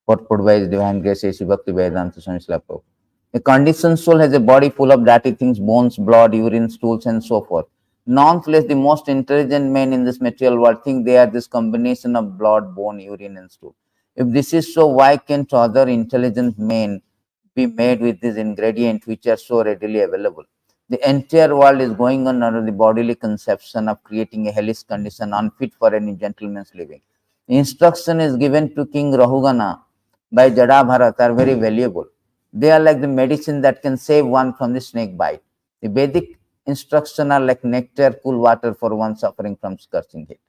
Put by His divine grace, A.C. Bhakti Vedanta Swami Srila Prabhupada. A conditioned soul has a body full of dirty things, bones, blood, urine, stools, and so forth. Nonetheless, the most intelligent men in this material world think they are this combination of blood, bone, urine, and stool. If this is so, why can't other intelligent men be made with these ingredients which are so readily available? The entire world is going on under the bodily conception of creating a hellish condition unfit for any gentleman's living. The instruction is given to King Rahugana by Jadabharat are very valuable. They are like the medicine that can save one from the snake bite. The Vedic instructions are like nectar, cool water for one suffering from scorching heat.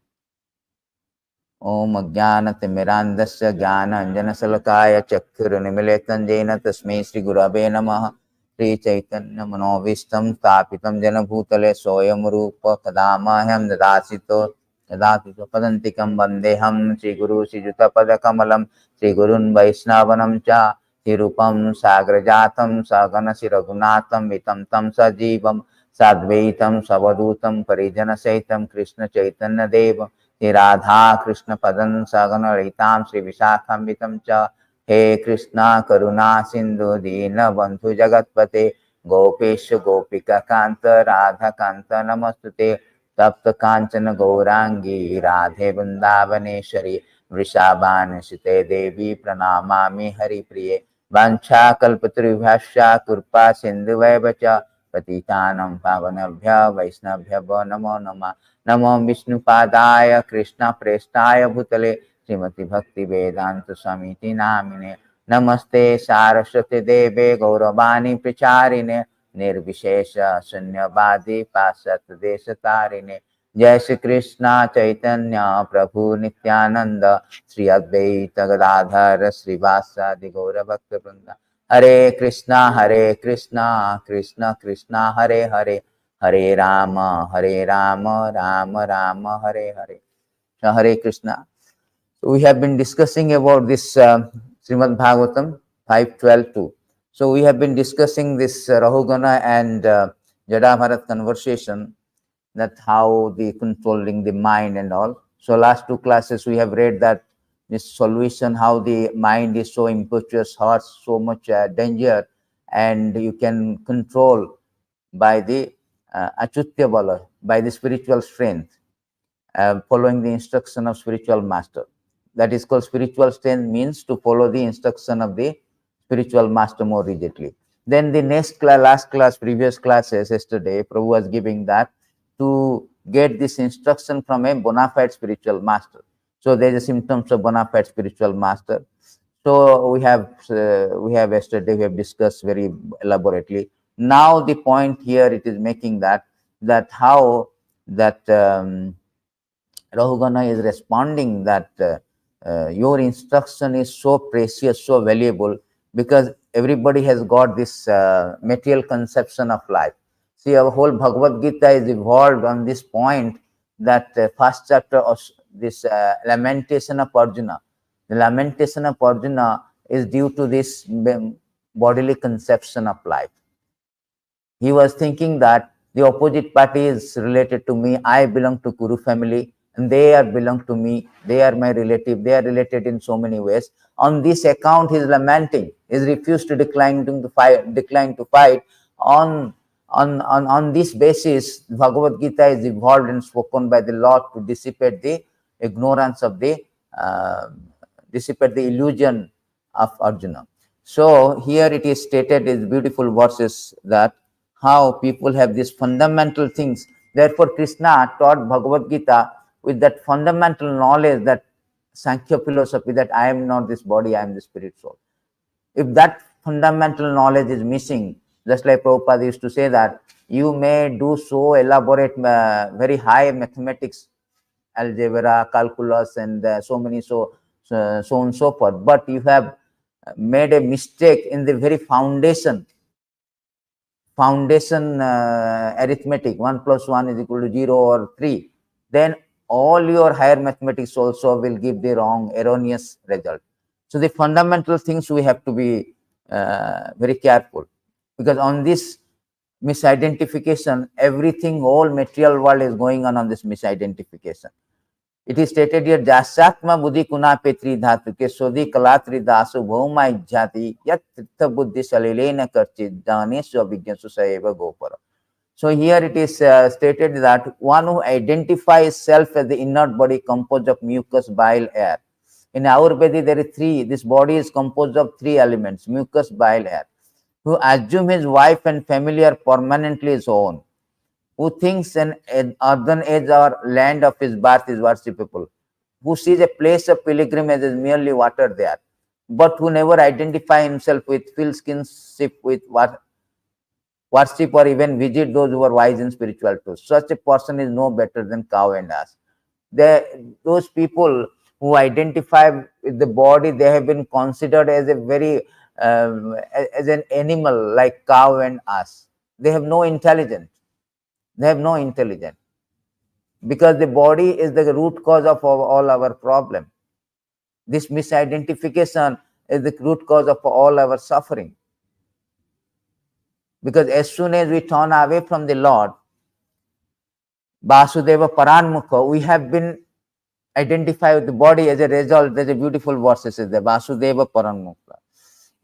Om Ajnanati Mirandasya Jnana Anjana Salakaya Chakthura Nimiletan Jena Tasmai Sri Gurave Namaha Sri Chaitanya Manovistam Stapitam Jana Bhutale Soyam Rupa Kadamaham Dadasito Dadasito Padantikam Bandeham Sri Guru Sri Juta Padakamalam Sri Gurun Vaishnavanam Cha Sirupam Sagrajatam Saganasi Raghunatam Vitam Tam Sajivam Sadvaitam Savadutam Parijana Saitam Krishna Chaitanya Devam Radha Krishna Padan Sagana Ritam Sri Vishakhambitam Cha He Krishna Karuna Sindhu Dina Bandhu Jagatpate Gopesha Gopika Kanta Radha Kanta Namastute Tapta Kanchana Gaurangi Radhe Vrindavaneshwari Vrishabhani Site Devi Pranamami Hari Priye Vancha Kalpatribhasya Kurpa Sindhu Vaivacha Patitanam Pavanabhya Vaisnabhya Namo Namah Namo Vishnu Padaya Krishna Prestaya Bhutale Srimati Bhakti Vedanta Swamiti Namine Namaste Saraswati Deve Gauravani Pracharine Nirvishesha Sunyavadi Pasat Desatarine Jai Shri Krishna Chaitanya Prabhu Nityananda Sri Advaita Gadadhara Srivasadi Gaura Bhakta Vrinda Hare Krishna Krishna Krishna Hare Hare Hare Rama, Rama Rama, Hare Hare. So Hare Krishna. So we have been discussing about this Srimad Bhagavatam 5.12.2. So we have been discussing this Rahugana and Jadabharat conversation, that how the controlling the mind and all. So last two classes we have read that this solution, how the mind is so impetuous, hearts so much danger, and you can control by the Achutya Bala, by the spiritual strength, following the instruction of spiritual master. That is called spiritual strength, means to follow the instruction of the spiritual master more rigidly. Then the next class, last class, previous classes yesterday, Prabhu was giving that to get this instruction from a bona fide spiritual master. So there is a symptoms of bona fide spiritual master. So we have yesterday we have discussed very elaborately. Now the point here it is making that how that Rahugana is responding that your instruction is so precious, so valuable, because everybody has got this material conception of life. See, our whole Bhagavad Gita is evolved on this point, that first chapter of this lamentation of Arjuna. The lamentation of Arjuna is due to this bodily conception of life. He was thinking that the opposite party is related to me. I belong to Kuru family, and they are belong to me. They are my relative. They are related in so many ways. On this account, he is lamenting. He is refused to decline to fight. On this basis, Bhagavad Gita is evolved and spoken by the Lord to dissipate the ignorance of the dissipate the illusion of Arjuna. So here it is stated in beautiful verses that how people have these fundamental things. Therefore, Krishna taught Bhagavad Gita with that fundamental knowledge, that Sankhya philosophy, that I am not this body, I am the spirit soul. If that fundamental knowledge is missing, just like Prabhupada used to say that you may do so elaborate, very high mathematics, algebra, calculus, and so many so on and so forth, but you have made a mistake in the very foundation arithmetic, 1 plus 1 is equal to 0 or 3, then all your higher mathematics also will give the erroneous result. So the fundamental things we have to be very careful, because on this misidentification. Everything, whole material world is going on this misidentification. It is stated here, Jasyatma buddhi kuna petri dhatu ke sodhi kalatri dasu bhauma ijjati yat tirtha buddhi salilena karchit dhaneshu abhigyasu saeva gopara. So here it is stated that one who identifies self as the inert body composed of mucus, bile, air. In Ayurveda, there is three. This body is composed of three elements: mucus, bile, air. Who assume his wife and family are permanently his own. Who thinks an earthen edge or land of his birth is worshipable. Who sees a place of pilgrimage as merely water there, but who never identify himself with, feel kinship with worship or even visit those who are wise in spiritual truth. Such a person is no better than cow and ass. Those people who identify with the body, they have been considered as a very as an animal like cow and ass. They have no intelligence. They have no intelligence because the body is the root cause of all our problem. This misidentification is the root cause of all our suffering. Because as soon as we turn away from the Lord, Vasudeva Paranmukha, we have been identified with the body. As a result, there's a beautiful verse is there, Vasudeva Paranmukha.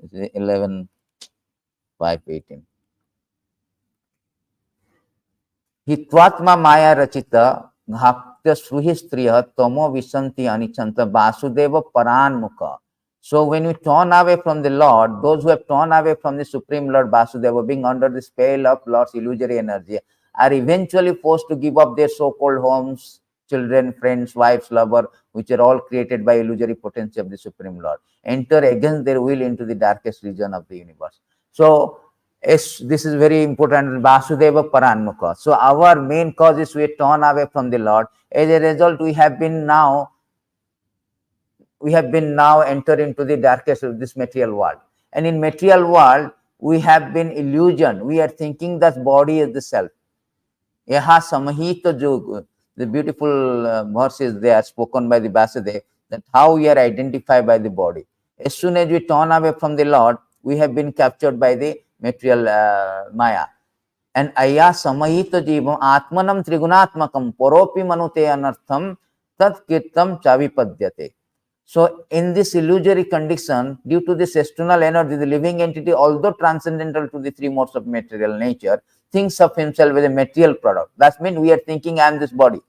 11:5-18. Hitvatma Maya Rachita Bhaktya Suhistriya Tomo Visanti Anichanta Vasudeva Paranmukha. So when we turn away from the Lord, those who have turned away from the Supreme Lord Vasudeva, being under the spell of Lord's illusory energy, are eventually forced to give up their so-called homes, children, friends, wives, lover, which are all created by illusory potency of the Supreme Lord, enter against their will into the darkest region of the universe. So this is very important, Vasudeva Paranmukha. So our main cause is we turn away from the Lord. As a result, we have been now entered into the darkest of this material world. And in material world, we have been illusioned. We are thinking that body is the self. Yaha samahita jog, the beautiful verses they are spoken by the Vasudeva, that how we are identified by the body. As soon as we turn away from the Lord, we have been captured by the material Maya. And aya samahita jivam atmanam trigunatmakam poropi manute anartham tat kirtam chavipadyate. So in this illusory condition, due to this external energy, the living entity, although transcendental to the three modes of material nature, thinks of himself as a material product. That means we are thinking, I am this body,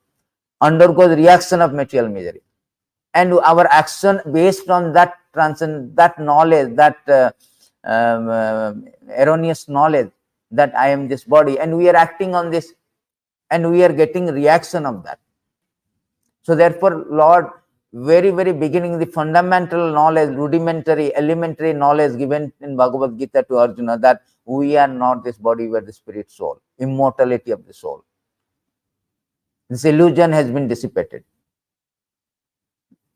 undergoes reaction of material misery. And our action based on that knowledge, that erroneous knowledge that I am this body, and we are acting on this, and we are getting reaction of that. So therefore, Lord, very beginning, the fundamental knowledge, rudimentary, elementary knowledge given in Bhagavad Gita to Arjuna, that we are not this body, we are the spirit soul, immortality of the soul. This illusion has been dissipated.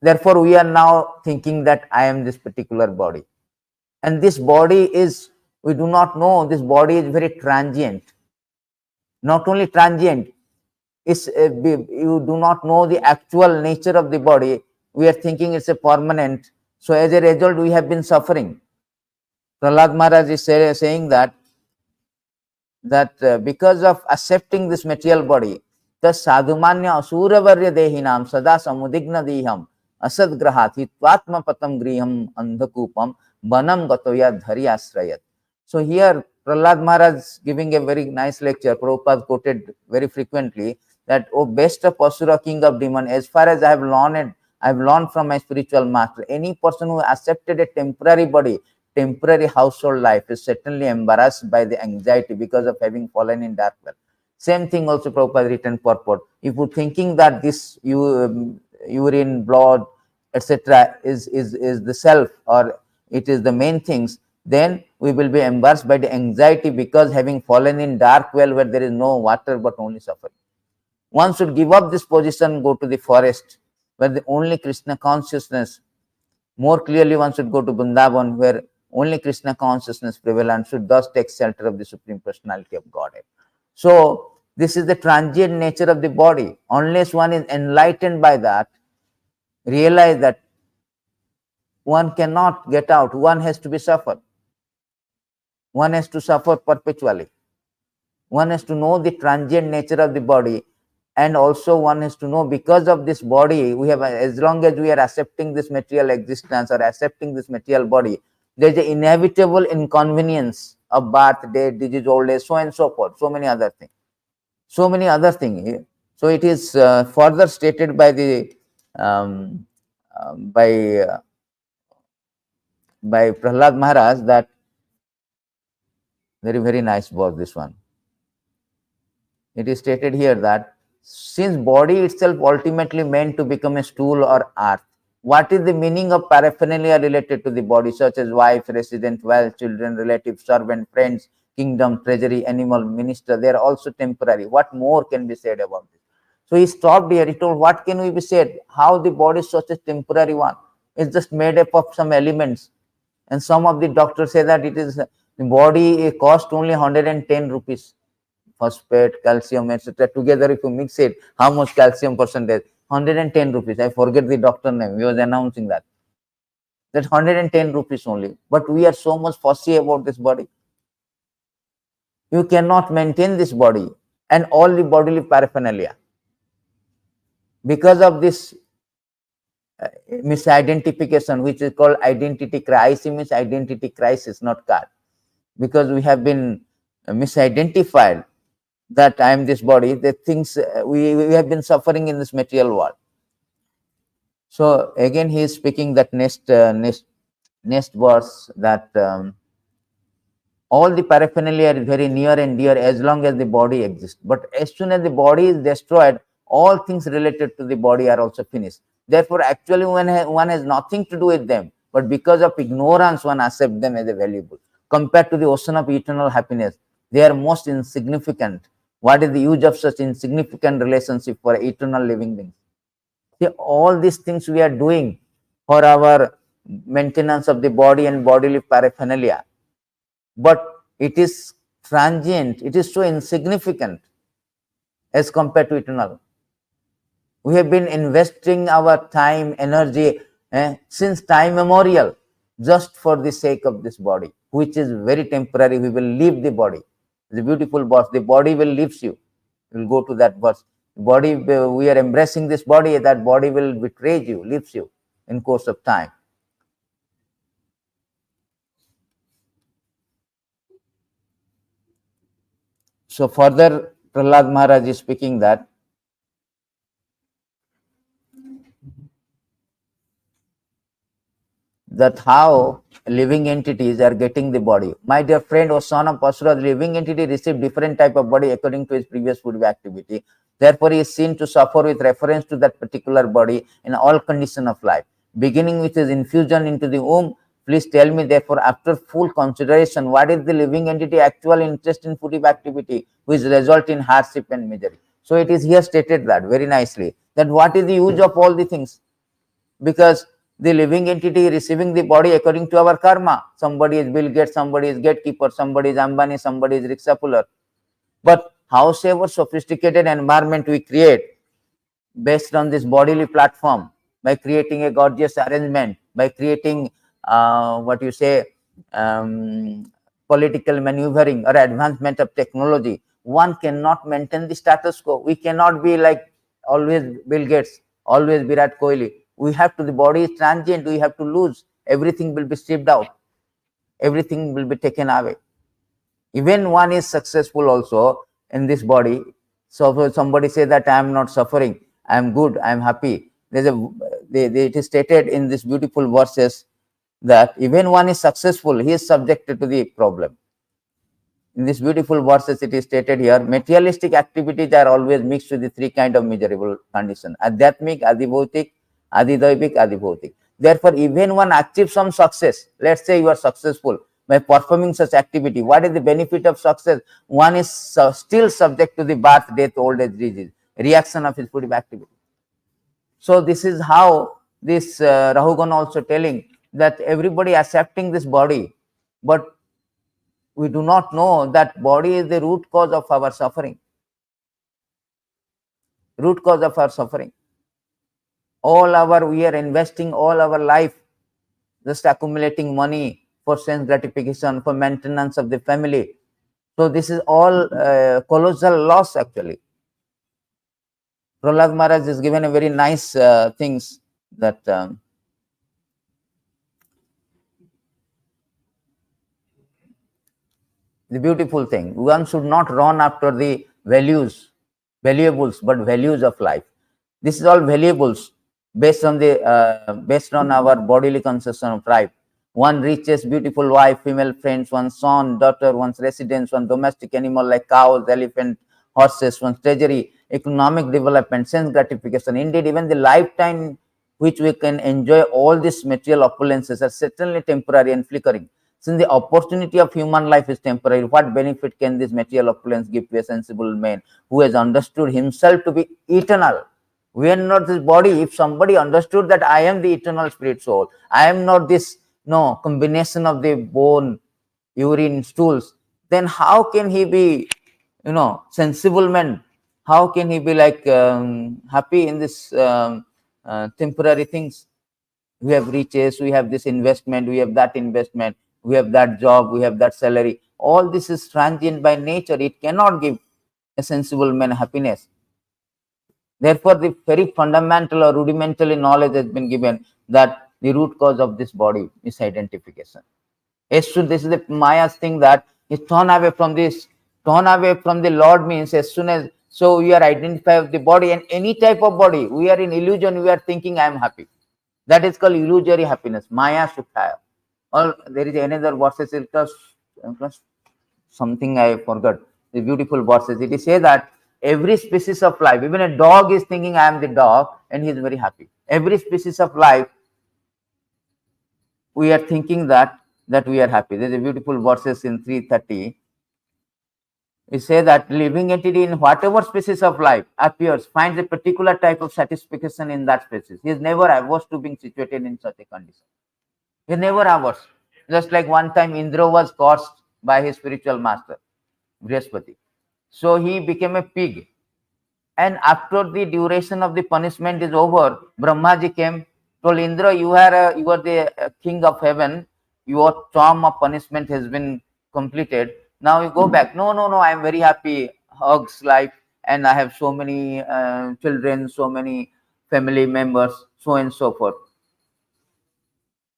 Therefore, we are now thinking that I am this particular body. And this body is, we do not know, this body is very transient. Not only transient, you do not know the actual nature of the body. We are thinking it's a permanent. So as a result, we have been suffering. Prahlad Maharaj is saying that because of accepting this material body, the sadhumanya asuravarya dehinam sada samudigna diham asad grahat hitvatma patam griham andhakupam banam gatoya dharyasrayat. So here Prahlad Maharaj is giving a very nice lecture. Prabhupada quoted very frequently that, O best of Asura, king of demon, as far as I have learned from my spiritual master, any person who accepted a temporary body, temporary household life, is certainly embarrassed by the anxiety because of having fallen in dark well. Same thing also Prabhupada written purport. If you're thinking that this urine, blood, etc. is the self, or it is the main things, then we will be embarrassed by the anxiety because having fallen in dark well where there is no water but only suffering. One should give up this position, go to the forest where the only Krishna consciousness. More clearly, one should go to Vrindavan where only Krishna consciousness prevails, and should thus take shelter of the Supreme Personality of Godhead. So this is the transient nature of the body. Unless one is enlightened by that, realize that one cannot get out. One has to be suffered. One has to suffer perpetually. One has to know the transient nature of the body, and also one has to know, because of this body, we have, as long as we are accepting this material existence or accepting this material body, there is an inevitable inconvenience of birth, death, disease, old age, so on and so forth, so many other things. So many other things. So it is further stated by the um, by Prahlad Maharaj, that very nice was this one. It is stated here that since body itself ultimately meant to become a stool or earth, what is the meaning of paraphernalia related to the body, such as wife, resident, wealth, children, relatives, servant, friends, kingdom, treasury, animal, minister? They are also temporary. What more can be said about this? So he stopped here. He told, what can we be said? How the body is such a temporary one? It's just made up of some elements. And some of the doctors say that it is, the body cost only 110 rupees. Phosphate, calcium, etc. Together, if you mix it, how much calcium percentage? 110 rupees. I forget the doctor name. He was announcing that. That's 110 rupees only. But we are so much fussy about this body. You cannot maintain this body and all the bodily paraphernalia. Because of this misidentification, which is called identity crisis, means identity crisis, not card. Because we have been misidentified that I am this body, the things we have been suffering in this material world. So again, he is speaking that next verse, that all the paraphernalia is very near and dear as long as the body exists. But as soon as the body is destroyed, all things related to the body are also finished. Therefore, actually, one has nothing to do with them, but because of ignorance, one accepts them as a valuable. Compared to the ocean of eternal happiness, they are most insignificant. What is the use of such insignificant relationship for eternal living beings? See, all these things we are doing for our maintenance of the body and bodily paraphernalia, but it is transient, it is so insignificant as compared to eternal. We have been investing our time, energy since time memorial just for the sake of this body, which is very temporary. We will leave the body. The beautiful verse, the body will leave you. We will go to that verse. Body, we are embracing this body, that body will betray you, leaves you in course of time. So further, Prahlad Maharaj is speaking that how living entities are getting the body. My dear friend, O son of Pasura, the living entity received different type of body according to his previous food activity. Therefore, he is seen to suffer with reference to that particular body in all conditions of life. Beginning with his infusion into the womb, please tell me, therefore, after full consideration, what is the living entity actual interest in food activity, which result in hardship and misery? So it is here stated that very nicely, that what is the use of all the things? Because the living entity receiving the body according to our karma. Somebody is Bill Gates, somebody is gatekeeper, somebody is Ambani, somebody is rickshaw puller. But however sophisticated environment we create based on this bodily platform, by creating a gorgeous arrangement, by creating what you say, political maneuvering or advancement of technology, one cannot maintain the status quo. We cannot be like always Bill Gates, always Virat Kohli. We have to, the body is transient, we have to lose. Everything will be stripped out. Everything will be taken away. Even one is successful also in this body. So somebody say that I am not suffering, I am good, I am happy. It is stated in these beautiful verses that even one is successful, he is subjected to the problem. In these beautiful verses, it is stated here, materialistic activities are always mixed with the three kind of miserable conditions: adhyatmic, adhibhautik, adhidaivik, adhibhautik. Therefore, even one achieves some success. Let's say you are successful by performing such activity. What is the benefit of success? One is still subject to the birth, death, old age, disease, reaction of his food activity. So this is how this Rahugan also telling that everybody accepting this body, but we do not know that body is the root cause of our suffering. Root cause of our suffering. We are investing all our life just accumulating money for sense gratification, for maintenance of the family. So this is all colossal loss actually. Prahlad Maharaj is given a very nice things that the beautiful thing. One should not run after the valuables, but values of life. This is all valuables based on our bodily conception of life. One reaches beautiful wife, female friends, one son, daughter, one's residence, one domestic animal like cows, elephant, horses, one's treasury, economic development, sense gratification. Indeed, even the lifetime which we can enjoy all these material opulences are certainly temporary and flickering. Since the opportunity of human life is temporary, what benefit can this material opulence give to a sensible man who has understood himself to be eternal? We are not this body. If somebody understood that I am the eternal spirit soul, I am not this no combination of the bone, urine, stools, then how can he be, sensible man? How can he be like happy in this temporary things? We have riches, we have this investment, we have that investment, we have that job, we have that salary. All this is transient by nature. It cannot give a sensible man happiness. Therefore, the very fundamental or rudimentary knowledge has been given that the root cause of this body is identification. As soon this is the Maya's thing that is torn away from this, torn away from the Lord means as soon as so we are identified with the body and any type of body, we are in illusion, we are thinking I am happy. That is called illusory happiness, Maya Sukhaya. Or there is another verses, it was something I forgot. The beautiful verses. It is say that every species of life, even a dog is thinking I am the dog and he is very happy. Every species of life, we are thinking that we are happy. There is a beautiful verses in 330. We say that living entity in whatever species of life appears finds a particular type of satisfaction in that species. He is never averse to being situated in such a condition. He never averse. Just like one time Indra was cursed by his spiritual master, Brihaspati. So he became a pig. And after the duration of the punishment is over, Brahmaji came, told Indra, you are the king of heaven. Your term of punishment has been completed. Now you go back. No, no, no. I am very happy. Hugs life, and I have so many children, so many family members, so and so forth.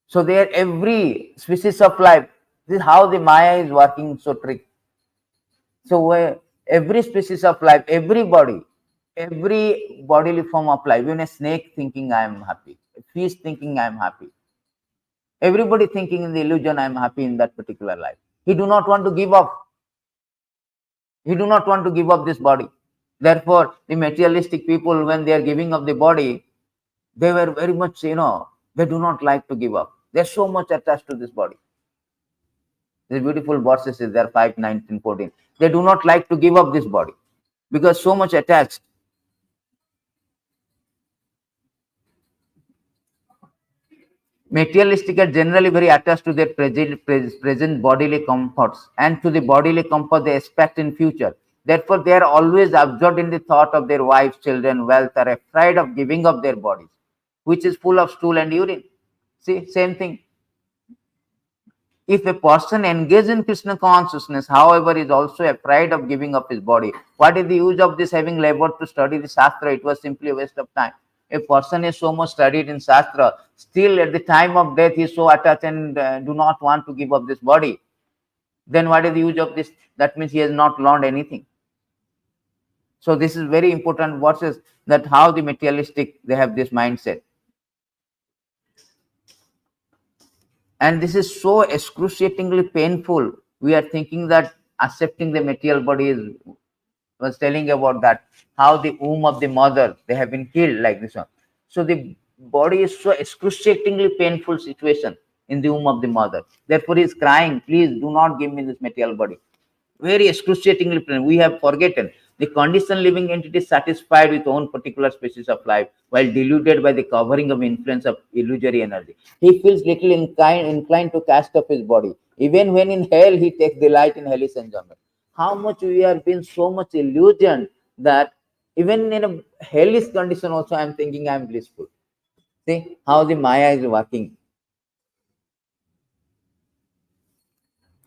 So there, every species of life. This is how the Maya is working so trick. So every species of life, every bodily form of life, even a snake thinking I am happy, a fish thinking I am happy, everybody thinking in the illusion I am happy in that particular life. He do not want to give up. He do not want to give up this body. Therefore, the materialistic people, when they are giving up the body, they were very much, they do not like to give up. They are so much attached to this body. These beautiful verses is there, 5, 19, 14. They do not like to give up this body because so much attached. Materialistic are generally very attached to their present bodily comforts and to the bodily comfort they expect in future. Therefore, they are always absorbed in the thought of their wives, children, wealth, are afraid of giving up their bodies, which is full of stool and urine. See, same thing. If a person engaged in Krishna consciousness, however, is also afraid of giving up his body, what is the use of this having labored to study the Shastra? It was simply a waste of time. A person is so much studied in Shastra, still at the time of death he is so attached and do not want to give up this body. Then what is the use of this? That means he has not learned anything. So this is very important verses that how the materialistic, they have this mindset. And this is so excruciatingly painful. We are thinking that accepting the material body is, was telling about that how the womb of the mother, they have been killed like this one. So the body is so excruciatingly painful situation in the womb of the mother. Therefore he is crying, please do not give me this material body. Very excruciatingly painful. We have forgotten the conditioned living entity is satisfied with own particular species of life while deluded by the covering of influence of illusory energy. He feels little inclined to cast off his body. Even when in hell, he takes delight in hellish enjoyment. How much we have been so much illusioned that even in a hellish condition also I am thinking I am blissful. See how the Maya is working.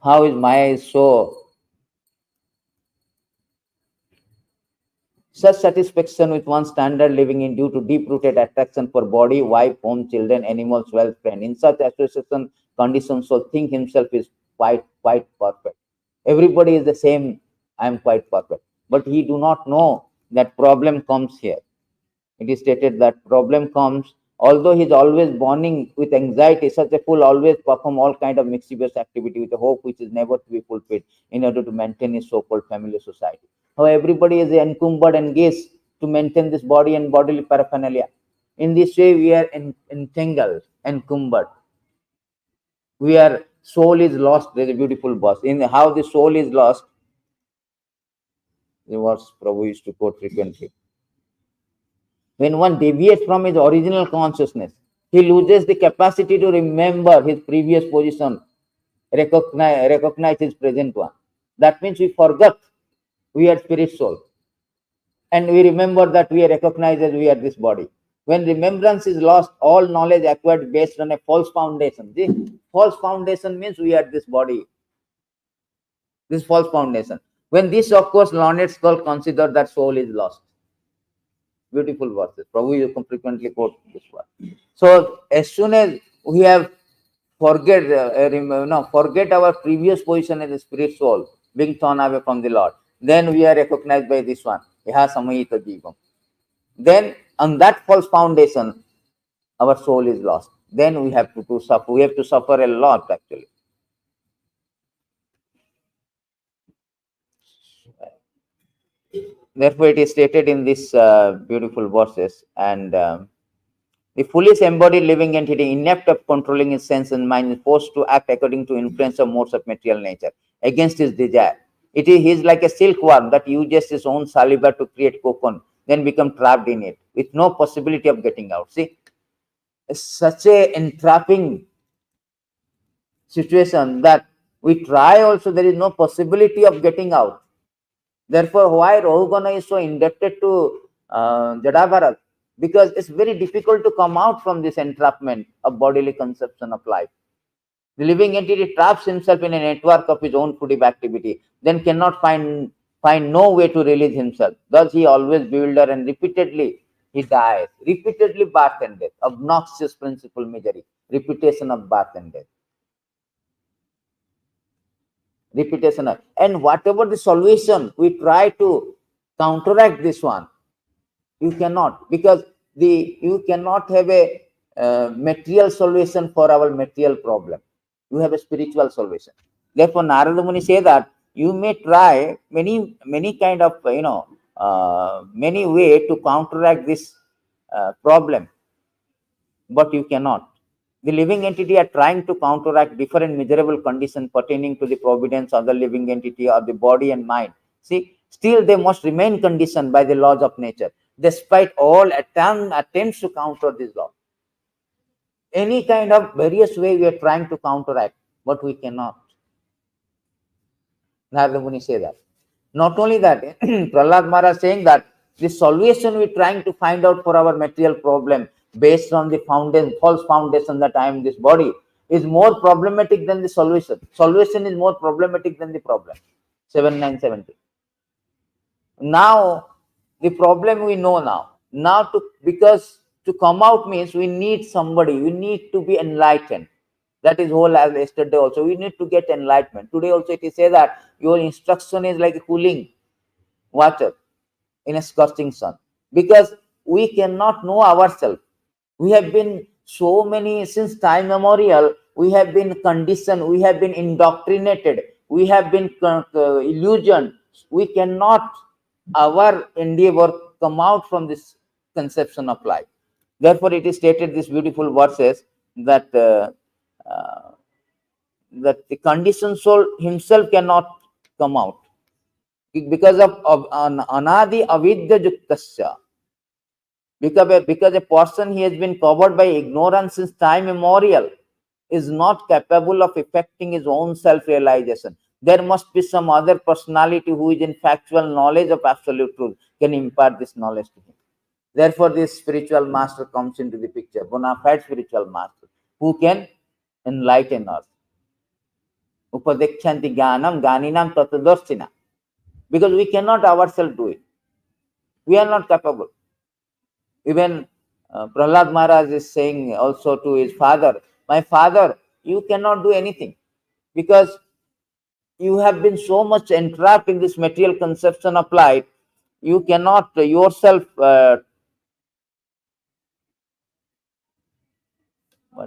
How is Maya is so Such satisfaction with one's standard living in due to deep-rooted attraction for body, wife, home, children, animals, wealth, friend. In such association conditions, so think himself is quite perfect. Everybody is the same. I am quite perfect, but he do not know that problem comes here. It is stated that problem comes, although he is always burning with anxiety, such a fool always perform all kind of mischievous activity with a hope which is never to be fulfilled in order to maintain his so-called family society. How everybody is encumbered and engaged to maintain this body and bodily paraphernalia. In this way, we are entangled, encumbered. We are, soul is lost. There is a beautiful verse. In how the soul is lost, the verse Prabhu used to quote frequently. When one deviates from his original consciousness, he loses the capacity to remember his previous position, recognize his present one. That means we forgot we are spirit soul. And we remember that we are recognized as we are this body. When remembrance is lost, all knowledge acquired based on a false foundation. This false foundation means we are this body. This false foundation. When this occurs, learned skull consider that soul is lost. Beautiful verses. Prabhu you can frequently quote this one. So as soon as we have forget our previous position as a spirit soul, being torn away from the Lord, then we are recognized by this one. Then on that false foundation, our soul is lost. Then we have to suffer. We have to suffer a lot actually. Therefore, it is stated in this beautiful verses, and the foolish embodied living entity, inept of controlling his sense and mind, is forced to act according to influence of modes of material nature against his desire. It is he is like a silkworm that uses his own saliva to create cocoon, then become trapped in it with no possibility of getting out. See, it's such a entrapping situation that we try also, there is no possibility of getting out. Therefore, why Rahugana is so indebted to Jadabharat? Because it's very difficult to come out from this entrapment of bodily conception of life. The living entity traps himself in a network of his own fruitive activity, then cannot find no way to release himself. Thus he always bewildered and repeatedly he dies. Repeatedly birth and death. Obnoxious principle misery. Repetition of birth and death. Repetition of, and whatever the solution we try to counteract this one, you cannot, because you cannot have a material solution for our material problem. You have a spiritual solution. Therefore, Narada Muni say that you may try many kind of many way to counteract this problem, but you cannot. The living entity are trying to counteract different miserable conditions pertaining to the providence of the living entity or the body and mind. See, still they must remain conditioned by the laws of nature, despite all attempts to counter this law. Any kind of various way we are trying to counteract, but we cannot. Narada Muni say that. Not only that, Prahlad Maharaj saying that the solution we are trying to find out for our material problem based on the false foundation that I am this body is more problematic than the solution. Solution is more problematic than the problem. 7970. Now, the problem we know now. Now, because to come out means we need somebody, we need to be enlightened. That is whole as yesterday also. We need to get enlightenment. Today also it is said that your instruction is like cooling water in a scorching sun. Because we cannot know ourselves. We have been so many, since time immemorial, we have been conditioned, we have been indoctrinated, we have been illusioned. We cannot, our endeavor, come out from this conception of life. Therefore, it is stated these beautiful verses that that the conditioned soul himself cannot come out because of anadi avidya yuktasya. Because a person he has been covered by ignorance since time immemorial is not capable of effecting his own self-realization. There must be some other personality who is in factual knowledge of absolute truth, can impart this knowledge to him. Therefore, this spiritual master comes into the picture, bona fide spiritual master, who can enlighten us. Upadekshanti jnanam ganinam tatadorshina. Because we cannot ourselves do it. We are not capable. Even Prahlad Maharaj is saying also to his father, my father, you cannot do anything because you have been so much entrapped in this material conception of life. You cannot yourself, what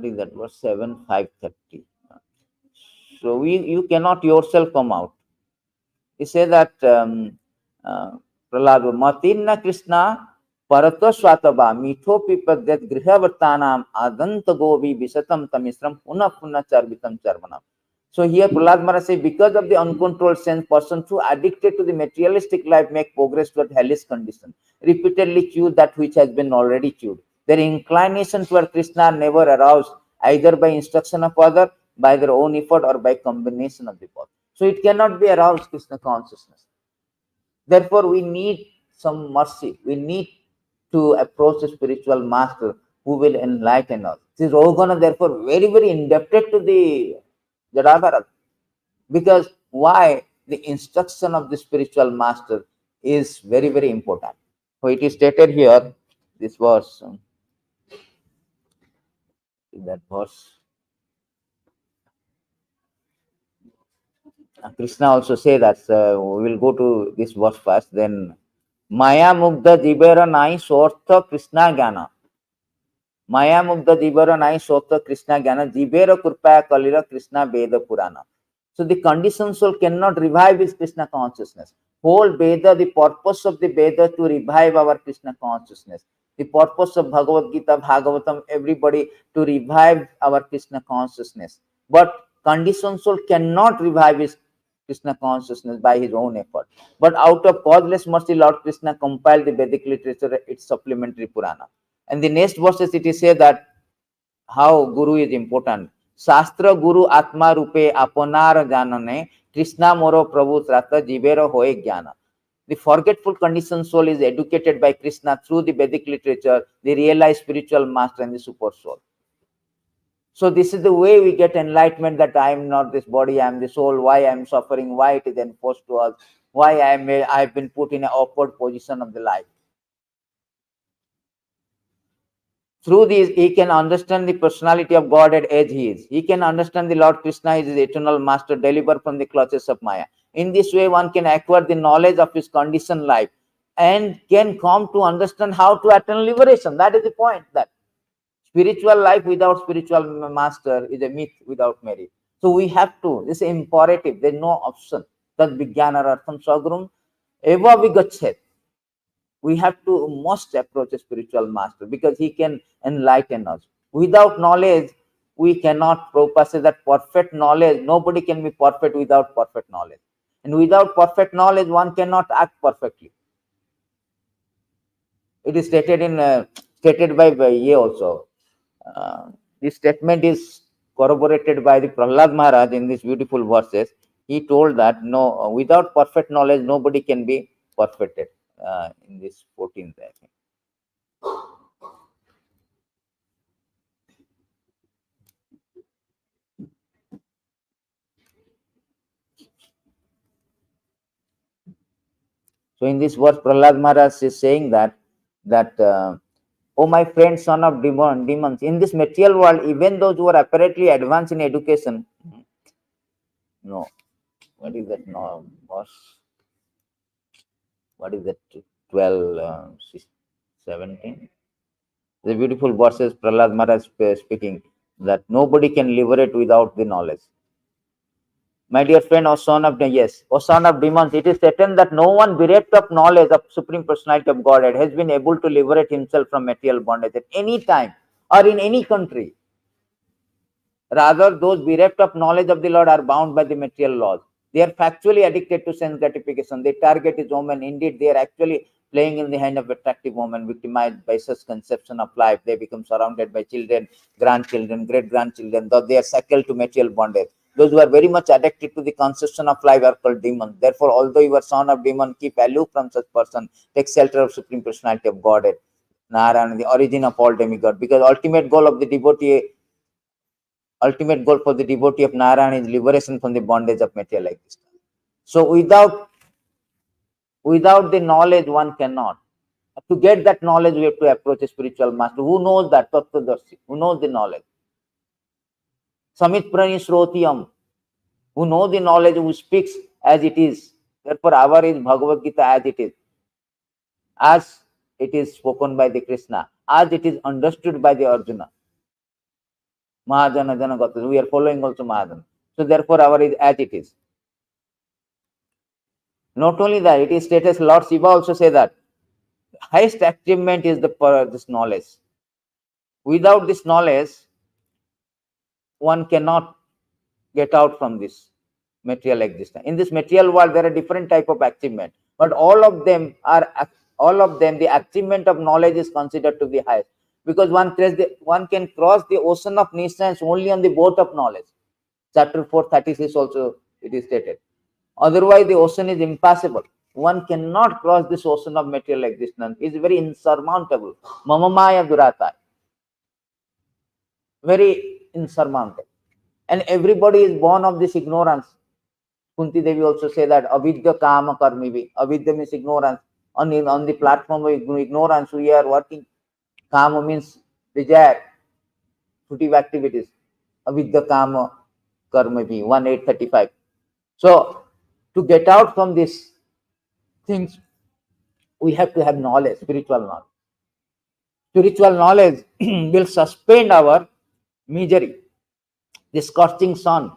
is that verse 7, 5:30. So you cannot yourself come out. He said that Prahlad Matinna Krishna Parato Swatava Mitho Pipadet Grihavartanam Adanta Govi Visatam Tamisram Puna Puna Charvitam Charvanam. So here Prahlad Maharaj says, because of the uncontrolled sense, persons who addicted to the materialistic life make progress toward hellish condition, repeatedly chew that which has been already chewed. Their inclination toward Krishna are never aroused either by instruction of other, by their own effort, or by combination of the both. So it cannot be aroused Krishna consciousness. Therefore, we need some mercy. We need to approach a spiritual master who will enlighten us. This Rohana, therefore, very, very indebted to the Jadabharat. Because why? The instruction of the spiritual master is very, very important. So it is stated here, this verse, that verse. Krishna also say that, we will go to this verse first, then Maya Mugdha Jibera Nai Sortha Krishna Gana. Maya Mugdha Jibera Nai Sortha Krishna Gana Jibera Kurpaya Kalira Krishna Veda Purana. So the conditioned soul cannot revive his Krishna consciousness. Whole Veda, the purpose of the Veda to revive our Krishna consciousness. The purpose of Bhagavad Gita, Bhagavatam, everybody to revive our Krishna consciousness. But conditioned soul cannot revive his Krishna consciousness by his own effort. But out of causeless mercy, Lord Krishna compiled the Vedic literature, its supplementary Purana. And the next verses it is said that how Guru is important. Shastra Guru Atma Rupe Aponar Janane Krishna Moro Prabhu Trata Jivero Hoye Jnana. The forgetful conditioned soul is educated by Krishna through the Vedic literature, the realized spiritual master, and the super soul. So this is the way we get enlightenment, that I am not this body, I am the soul, why I am suffering, why it is enforced to us, why I have been put in an awkward position of the life. Through this, he can understand the personality of Godhead as he is. He can understand the Lord Krishna is his eternal master, delivered from the clutches of Maya. In this way, one can acquire the knowledge of his conditioned life and can come to understand how to attain liberation. That is the point, that spiritual life without spiritual master is a myth without merit. So we have to, this is imperative, there is no option. Tad vijnanarartham sagurum eva vigachet. We have to must approach a spiritual master because he can enlighten us. Without knowledge, we cannot. Prabhupada says that perfect knowledge, nobody can be perfect without perfect knowledge. And without perfect knowledge, one cannot act perfectly. It is stated in stated by Ye also. This statement is corroborated by the Prahlad Maharaj in these beautiful verses. He told that no, without perfect knowledge, nobody can be perfected. In this 14th, I think. So in this verse, Prahlad Maharaj is saying that oh my friend, son of demons, in this material world, even those who are apparently advanced in education, no, what is that? No, verse, what is that? 12, 17. The beautiful verses Prahlad Maharaj speaking that nobody can liberate without the knowledge. My dear friend, O son of yes, O son of demons, it is certain that no one bereft of knowledge of Supreme Personality of Godhead has been able to liberate himself from material bondage at any time or in any country. Rather, those bereft of knowledge of the Lord are bound by the material laws. They are factually addicted to sense gratification. Their target is woman. Indeed, they are actually playing in the hand of attractive woman, victimized by such conception of life. They become surrounded by children, grandchildren, great-grandchildren, though they are shackled to material bondage. Those who are very much addicted to the conception of life are called demons. Therefore, although you are son of demon, keep aloof from such person. Take shelter of Supreme Personality of Godhead, Narayana, the origin of all demigod. Because ultimate goal for the devotee of Narayana is liberation from the bondage of material existence. So without the knowledge, one cannot. To get that knowledge, we have to approach a spiritual master who knows that, Tattvadarshi, who knows the knowledge. Samit Prani Srotiyam, who knows the knowledge, who speaks as it is. Therefore, our is Bhagavad Gita as it is spoken by the Krishna, as it is understood by the Arjuna. Mahajana Janagata, we are following also Mahajana. So therefore, our is as it is. Not only that, it is stated, Lord Shiva also say that highest achievement is this knowledge. Without this knowledge, one cannot get out from this material existence. In this material world, there are different type of achievement, but all of them, the achievement of knowledge is considered to be highest, because one can cross the ocean of nescience only on the boat of knowledge. Chapter 436 also it is stated. Otherwise, the ocean is impassable. One cannot cross this ocean of material existence. It's very insurmountable. Mamamaya durata. Very insurmountable. And everybody is born of this ignorance. Kunti Devi also say that avidya kama karmivi. Avidya means ignorance. On the platform of ignorance, we are working. Kama means desire, fruitive activities. Avidya kama karmivi, 1835. So, to get out from these things, we have to have knowledge, spiritual knowledge. Spiritual knowledge will suspend our misery. The scorching sun.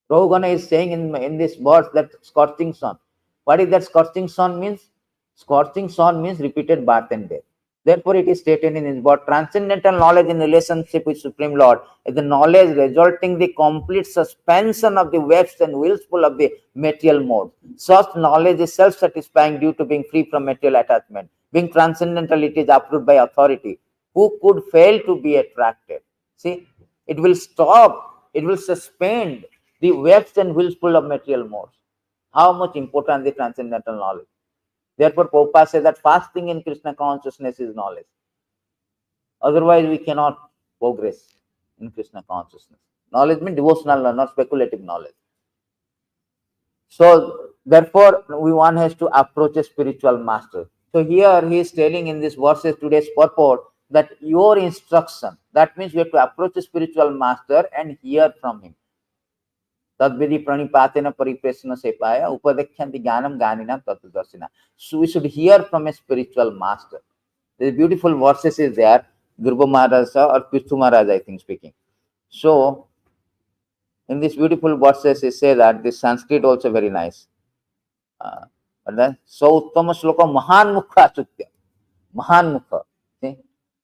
Rohagana is saying in this verse that scorching sun. What is that scorching sun means? Scorching sun means repeated birth and death. Therefore, it is stated in his word, transcendental knowledge in relationship with Supreme Lord is the knowledge resulting the complete suspension of the webs and whirlpool of the material mode. Such knowledge is self-satisfying due to being free from material attachment. Being transcendental, it is approved by authority. Who could fail to be attracted? See, it will stop, it will suspend the webs and whirlpool of material modes. How much important the transcendental knowledge. Therefore, Prabhupada says that fasting in Krishna consciousness is knowledge. Otherwise, we cannot progress in Krishna consciousness. Knowledge means devotional, not speculative knowledge. So, therefore, one has to approach a spiritual master. So, here he is telling in this verses, today's purport, that your instruction, that means you have to approach a spiritual master and hear from him. Tadvidi pranipatena pariprasana sepaya upadekyanti jnanam ganinam tattvadarshina. So we should hear from a spiritual master. The beautiful verses is there, Dhruva Maharaj or Pithu Maharaj, I think, speaking. So in these beautiful verses, he say that this Sanskrit also very nice. So uttama shloka mahan mukha sutya. Mahan mukha. See?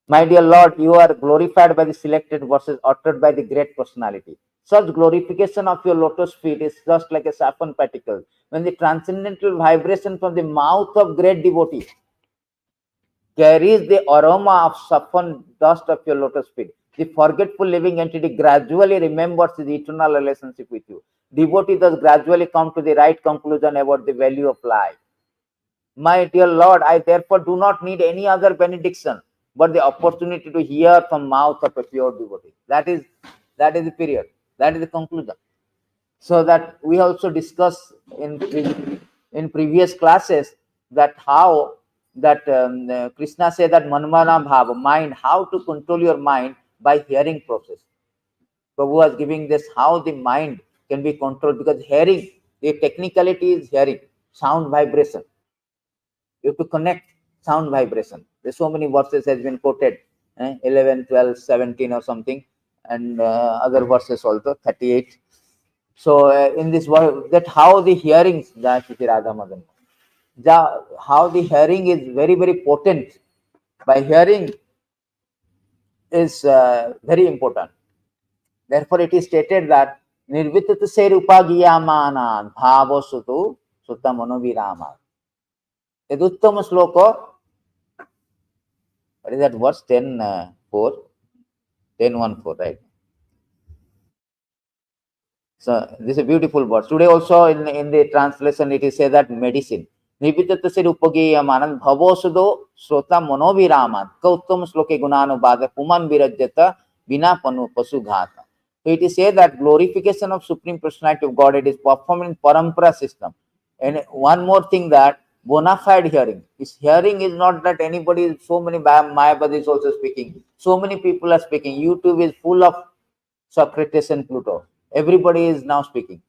My dear Lord, you are glorified by the selected verses uttered by the great personality. Such glorification of your lotus feet is just like a saffron particle. When the transcendental vibration from the mouth of great devotee carries the aroma of saffron dust of your lotus feet, the forgetful living entity gradually remembers his eternal relationship with you. Devotee thus gradually come to the right conclusion about the value of life. My dear Lord, I therefore do not need any other benediction but the opportunity to hear from mouth of a pure devotee. That is the period. That is the conclusion. So that we also discussed in previous classes that how that Krishna said that manmana bhava, mind, how to control your mind by hearing process. Prabhu was giving this how the mind can be controlled, because hearing, the technicality is hearing, sound vibration. You have to connect sound vibration. There's so many verses has been quoted, 11, 12, 17 or something, and other verses also, 38. So in this word, that how the hearing, how the hearing is very, very potent. By hearing is very important. Therefore, it is stated that nirvitat se rupagiyamanan bhavo sutu sutta manovirama. Eduttama sloka. What is that verse? 10:4, 10:1:4, right? So this is a beautiful verse. Today also in the translation it is said that medicine. Nibitata se upageyamanan bhavosudo srota manovirama kauttam sloke gunanubhada puman virajyata vina pasu ghata. So it is said that glorification of Supreme Personality of Godhead is performed in parampara system. And one more thing, that bona fide hearing. Hearing is not that anybody, so many Mayavadis also speaking. So many people are speaking. YouTube is full of Socrates and Pluto. Everybody is now speaking.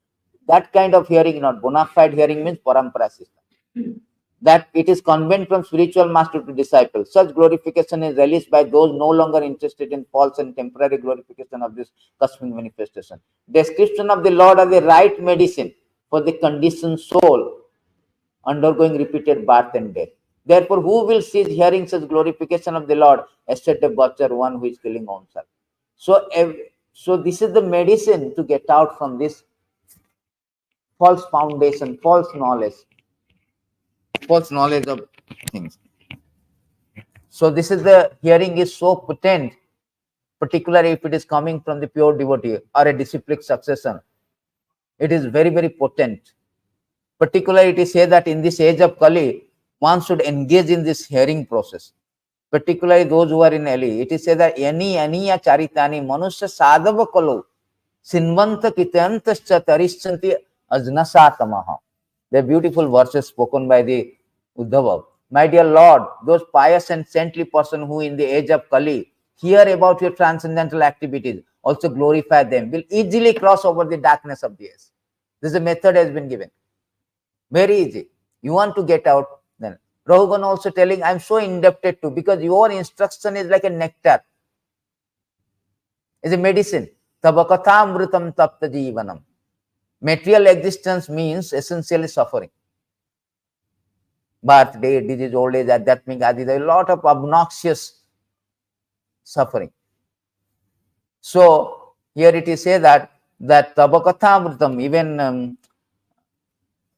That kind of hearing, not bona fide hearing, means parampara system. That it is conveyed from spiritual master to disciple. Such glorification is released by those no longer interested in false and temporary glorification of this cosmic manifestation. Description of the Lord as the right medicine for the conditioned soul undergoing repeated birth and death. Therefore, who will cease hearing such glorification of the Lord, except a butcher, one who is killing oneself? So this is the medicine to get out from this false foundation, false knowledge of things. So this is the hearing is so potent, particularly if it is coming from the pure devotee or a disciplic succession. It is very, very potent. Particularly, it is said that in this age of Kali, one should engage in this hearing process. Particularly those who are in Ali. It is said that aniya charitani manusya sadhava kalu sinvanta kitantascha tarishchanti ajnasatamaha. The beautiful verses spoken by the Uddhava. My dear Lord, those pious and saintly person who in the age of Kali hear about your transcendental activities, also glorify them, will easily cross over the darkness of the age. This is a method has been given. Very easy. You want to get out, then Rahugan also telling, I am so indebted to, because your instruction is like a nectar, is a medicine. Tabakatamrutam tapta jivanam. Material existence means essentially suffering. Birthday, disease, old age, adhyatmic adi, there is a lot of obnoxious suffering. So here it is said that tabakatamrutam,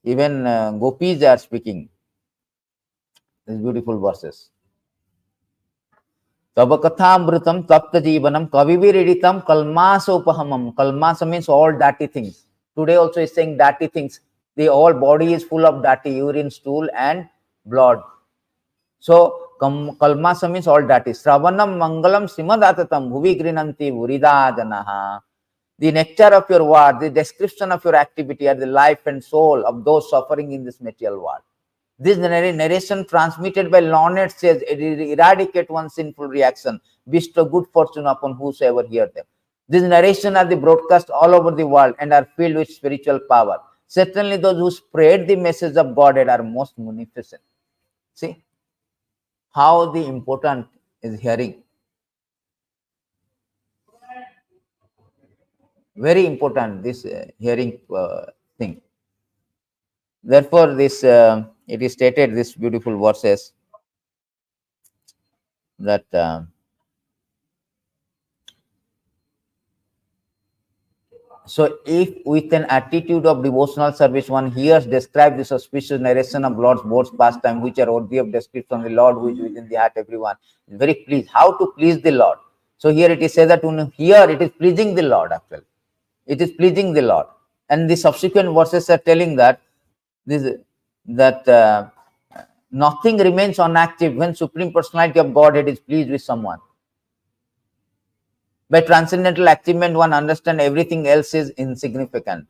even gopis are speaking these beautiful verses. Tabakatamrutam tapta jivanam kaviviriditam kalmasa upahamam. Kalmasa means all dirty things. Today also is saying dirty things. The whole body is full of dirty, urine, stool and blood. So kalmasa means all dirty. Sravanam mangalam simadatatam bhuvi grinanti vurida janaha. The nectar of your word, the description of your activity are the life and soul of those suffering in this material world. This narration transmitted by learned says eradicate one's sinful reaction, bestow good fortune upon whosoever hear them. These narrations are the broadcast all over the world and are filled with spiritual power. Certainly those who spread the message of Godhead are most munificent. See how the important is hearing. Very important, this hearing thing. Therefore, this it is stated, this beautiful verses, that so if with an attitude of devotional service one hears describe the auspicious narration of Lord's boats pastime, which are worthy of description, the Lord who is within the heart everyone is very pleased. How to please the Lord? So here it is said that when hear, it is pleasing the Lord actually. It is pleasing the Lord. And the subsequent verses are telling that nothing remains inactive when Supreme Personality of Godhead is pleased with someone. By transcendental achievement, one understands everything else is insignificant.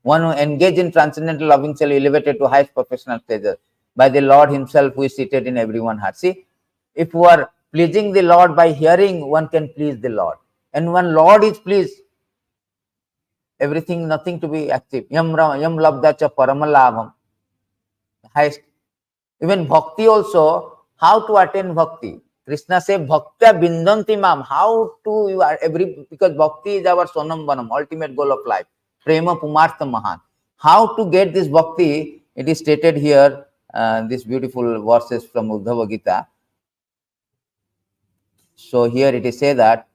One who engages in transcendental loving shall be elevated to highest professional stages by the Lord himself who is seated in everyone's heart. See, if we are pleasing the Lord by hearing, one can please the Lord. And when Lord is pleased, everything, nothing to be active. Yam labdacha paramalabham. Highest. Even bhakti also, how to attain bhakti? Krishna says, Bhaktya bindanti mam. How to you are because bhakti is our sonam banam, ultimate goal of life. Prema pumartha mahan. How to get this bhakti? It is stated here, these beautiful verses from Uddhava Gita. So here it is said that,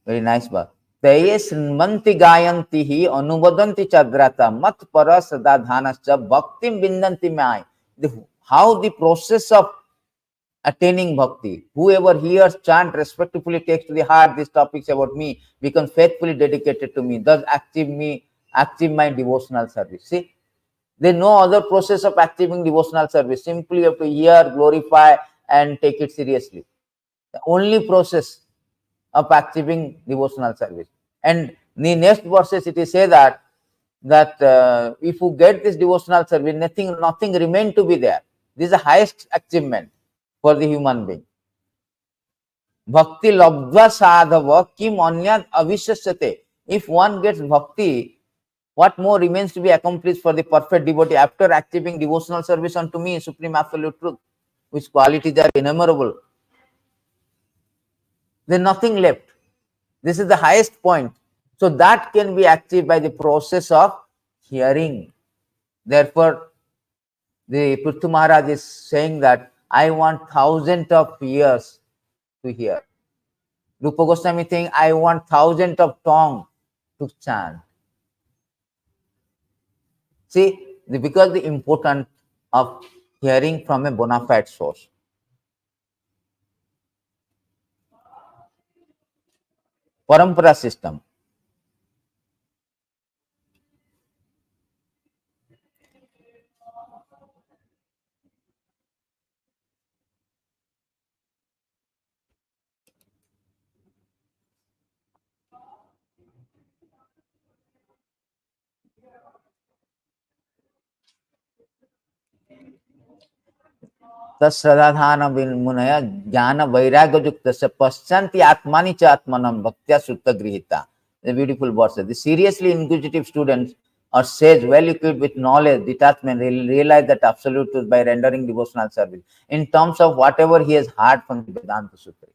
very nice verse. Taye srimanti gayanti hi anubadanti chadrata mat para sadadhanascha bhaktim bindanti mai. How the process of attaining bhakti. Whoever hears, chant, respectfully takes to the heart these topics about me, becomes faithfully dedicated to me, thus active my devotional service. See, there is no other process of achieving devotional service. Simply you have to hear, glorify, and take it seriously. The only process of achieving devotional service. And the next verses it is say that if you get this devotional service, nothing remain to be there. This is the highest achievement for the human being. Bhakti labdva sadhava kim anyad avishashyate. If one gets bhakti, what more remains to be accomplished for the perfect devotee after achieving devotional service unto me, supreme absolute truth, which qualities are innumerable? There's nothing left. This is the highest point. So that can be achieved by the process of hearing. Therefore, the Prithu Maharaj is saying that I want thousands of ears to hear. Rupa Goswami saying I want thousands of tongues to chant. See, because the importance of hearing from a bona fide source. Parampara system. तत्सदाधान मुनय ज्ञान वैराग्य युक्त पश्चंति आत्मानि च आत्मनम भक्त्या सुत्त गृहीता. The beautiful verse. The seriously inquisitive students or sage, well equipped with knowledge, detachment, realize that absolute truth by rendering devotional service in terms of whatever he has heard from the Vedanta Sutra.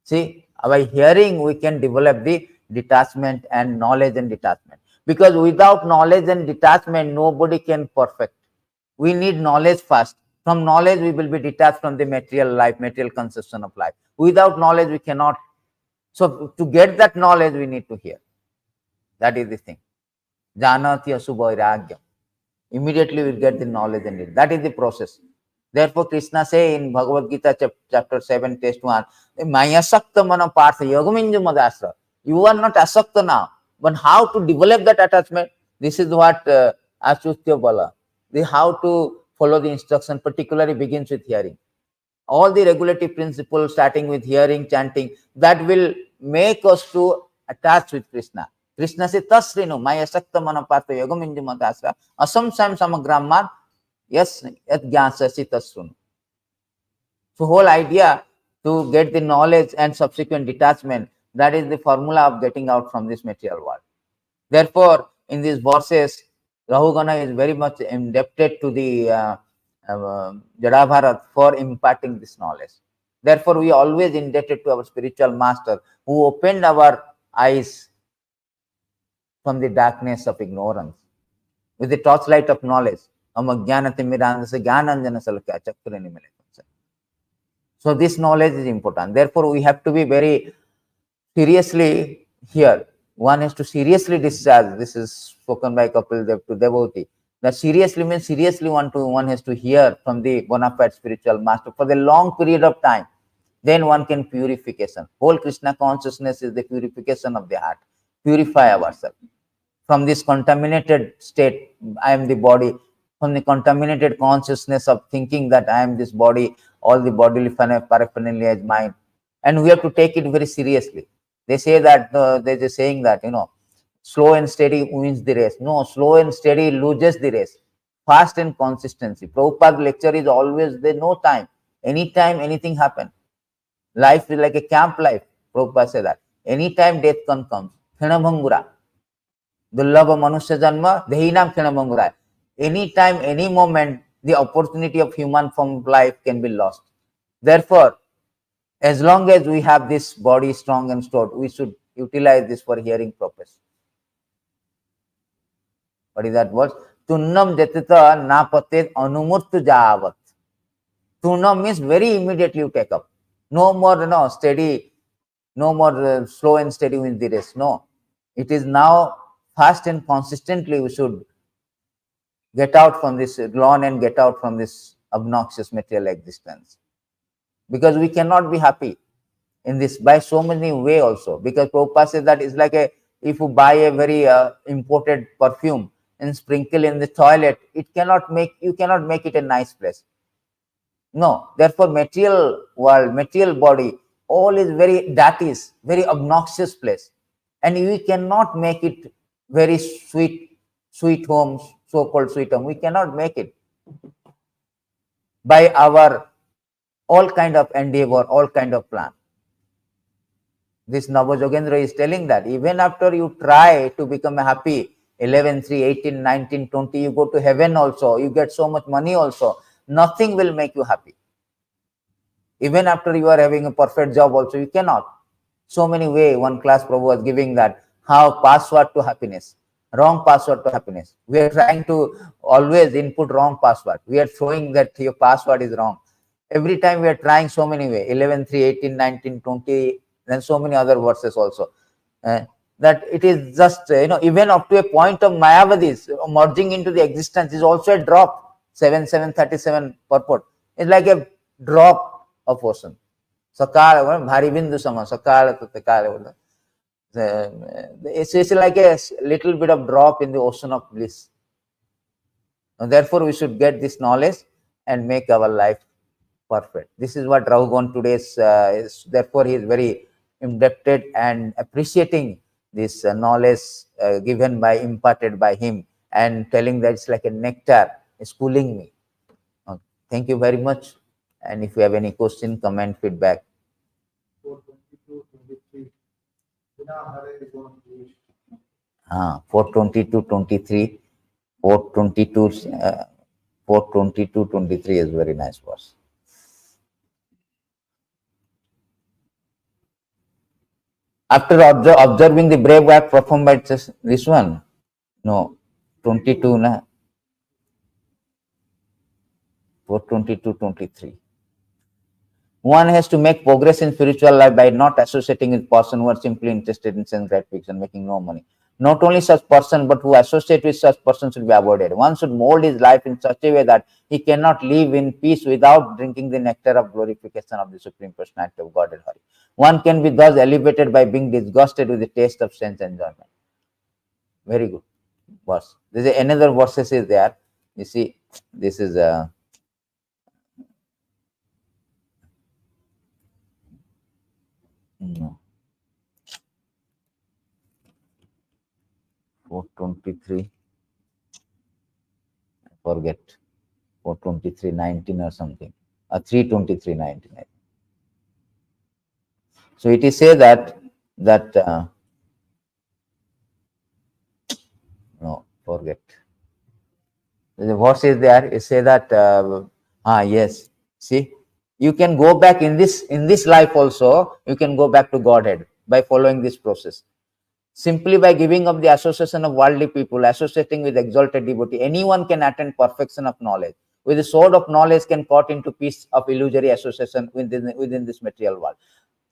See, by hearing we can develop the detachment and knowledge and detachment. Because without knowledge and detachment, nobody can perfect. We need knowledge first. From knowledge, we will be detached from the material life, material conception of life. Without knowledge, we cannot. So, to get that knowledge, we need to hear. That is the thing. Janati asubhairagyam. Immediately, we will get the knowledge and it. That is the process. Therefore, Krishna say in Bhagavad Gita chapter 7, text 1, Maya sakta mana partha yogaminju madasra. You are not asakta now. But how to develop that attachment? This is what Achutya Bala. How to follow the instruction, particularly begins with hearing. All the regulative principles starting with hearing, chanting, that will make us to attach with Krishna. Krishna says, Tasrinu, Maya sakta mana partha yogaminju madasra, asamsam samagramman, yes, yat jnasasi tasrunu. So whole idea to get the knowledge and subsequent detachment, that is the formula of getting out from this material world. Therefore, in these verses, Rahugana is very much indebted to the Jadabharat for imparting this knowledge. Therefore, we always indebted to our spiritual master who opened our eyes from the darkness of ignorance with the torchlight of knowledge. So this knowledge is important. Therefore, we have to be very seriously here. One has to seriously discharge. This is spoken by Kapil Dev to devotee. That seriously means seriously one has to hear from the bona fide spiritual master for the long period of time. Then one can purification. Whole Krishna consciousness is the purification of the heart. Purify ourselves from this contaminated state. I am the body. From the contaminated consciousness of thinking that I am this body, all the bodily paraphernalia is mine. And we have to take it very seriously. They say that, they're just saying that, slow and steady wins the race. No, slow and steady loses the race. Fast and consistency. Prabhupada's lecture is always there, no time. Anytime anything happens. Life is like a camp life. Prabhupada said that. Anytime death comes. Khenabhangura. Dullabha manusya janma, dehinam khenabhangura. Anytime, any moment, the opportunity of human form of life can be lost. Therefore, as long as we have this body strong and stored, we should utilize this for hearing purpose. What is that word? Tunnam jatita napatet anumurtu javat. Tunnam means very immediately you take up. No more, steady, no more slow and steady wins the race. No. It is now fast and consistently we should get out from this lawn and get out from this obnoxious material existence. Because we cannot be happy in this by so many ways also. Because Prabhupada says that it's like if you buy a very imported perfume and sprinkle in the toilet, you cannot make it a nice place. No, therefore material world, material body, all is very obnoxious place. And we cannot make it very sweet home, so-called sweet home. We cannot make it. by our all kind of endeavor, all kind of plan. This Navajogendra is telling that even after you try to become happy, 11, 3, 18, 19, 20, you go to heaven also, you get so much money also, nothing will make you happy. Even after you are having a perfect job also, you cannot. So many way, one class Prabhu was giving that, how password to happiness, wrong password to happiness. We are trying to always input wrong password. We are showing that your password is wrong. Every time we are trying so many way, 11, 3, 18, 19, 20, then so many other verses also. That it is just, even up to a point of Mayavadis, merging into the existence is also a drop. 7, 7, 37 purport. It's like a drop of ocean. Sakala, bhari bindu sama, sakala to tekala. It's like a little bit of drop in the ocean of bliss. And therefore, we should get this knowledge and make our life perfect. This is what Raghuvan today's is. Therefore, he is very indebted and appreciating this knowledge given by, imparted by him, and telling that it's like a nectar, schooling me. Thank you very much. And if you have any question, comment, feedback. 422, 23, 422, 422, 23 is very nice verse. After observing the brave act performed by this one, no, 22, na, 422, 23. One has to make progress in spiritual life by not associating with person who are simply interested in sense gratification, making no money. Not only such person, but who associate with such person should be avoided. One should mold his life in such a way that he cannot live in peace without drinking the nectar of glorification of the Supreme Personality of Godhead Hari. One can be thus elevated by being disgusted with the taste of sense enjoyment. Very good verse. There is another verses is there. You see, this is a no. 423. Forget 423.19 or something. 323.19. So it is say that no, forget. The verse is there. It say that yes. See, you can go back in this life also. You can go back to Godhead by following this process. Simply by giving up the association of worldly people, associating with exalted devotee, anyone can attain perfection of knowledge. With the sword of knowledge can cut into piece of illusory association within this material world.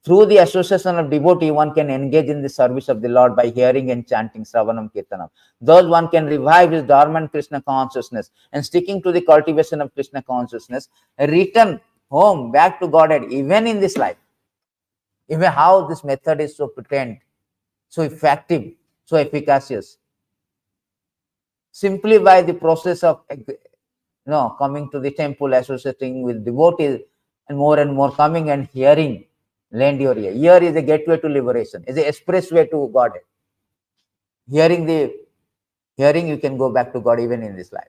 Through the association of devotee, one can engage in the service of the Lord by hearing and chanting Sravanam Kirtanam. Thus, one can revive his dormant Krishna consciousness and sticking to the cultivation of Krishna consciousness, return home back to Godhead, even in this life. Even how this method is so potent, so effective, so efficacious. Simply by the process of coming to the temple, associating with devotees, and more coming and hearing, lend your ear. Ear is a gateway to liberation, is an expressway to God. Hearing, you can go back to God even in this life.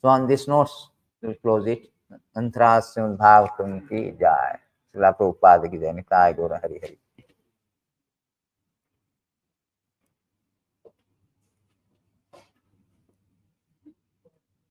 So on this notes, we'll close it. Antras Bhav Ki Jai. Srila Prabhupada ki Jai. Nitai Gaura Hari Hari.